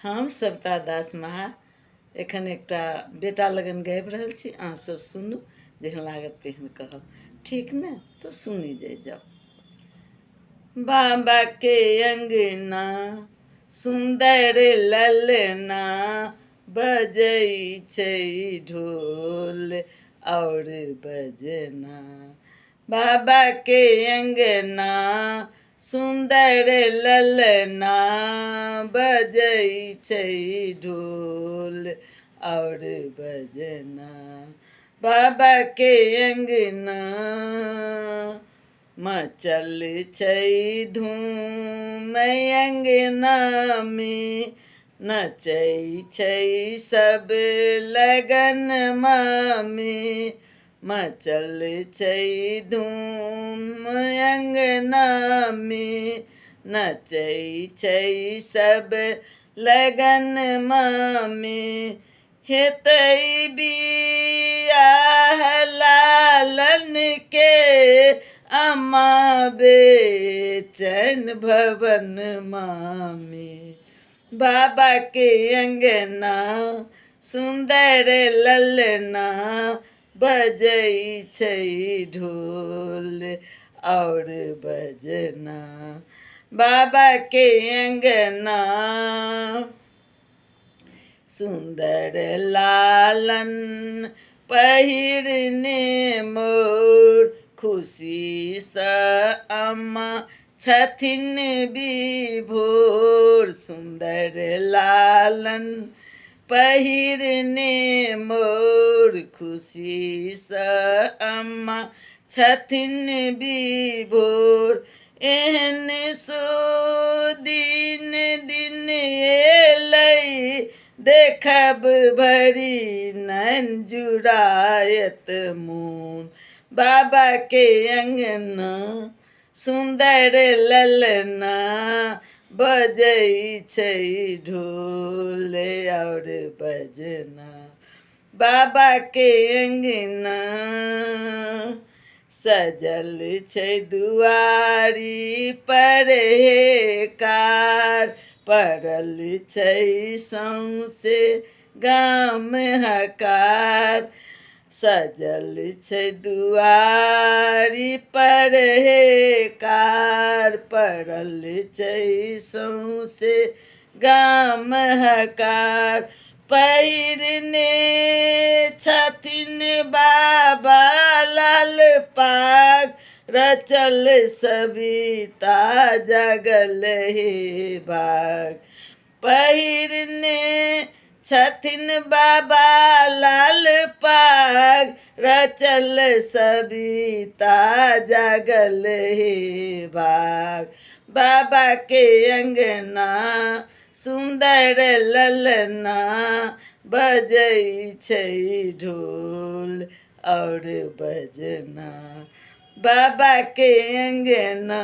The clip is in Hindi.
हम सविता दास महा एखन एकटा बेटा लगन गाबि रहल छी। अहाँ सब सुनू, जेहन लागत तेहन कहब, ठीक ने? तो सुनी जाओ। बाबा के अंगना सुंदर ललना, बजै छै ढोल और बजना। बाबा के अंगना सुंदर ललना, बजै छै ढोल और बजना। बाबा के अंगना मचल छै धूम, अंगना में नचै छै सब लगन में। मचल छै धूम अंगना में, नचै छै सब लगन में। हेतै बियाह लालन के, अम्मा बेचैन भवन में। बाबा के अंगना सुंदर ललना, बजै छै ढोल और बजना। बाबा के अंगना सुंदर लालन पहिरने मोर, खुशी सँ अम्मा छथिन विभोर। सुंदर लालन पहिरने मोर, खुशी सँ अम्मा छथिन विभोर। एहन सुदिन दिन एलै, देखब भरी नैन जुड़ायत मोन। बाबा के अंगना सुंदर ललना, बजै छै ढोल और बजना। बाबा के अंगना सजल छै दुआरी पर हे कार, पड़ल छै सौंसे गाम हकार। सजल छै दुआरी पर हे कार, पड़ल छै सौंसे गाम हकार। पहिरने छथिन बाबा लाल पाग, रचल सविता जगल हे भाग। पहिरने छथिन बाबा लाल पाग, रचल सविता जगल हे भाग। बाबा के अंगना सुंदर ललना, बजै छै ढोल और बजना। बाबा के अंगना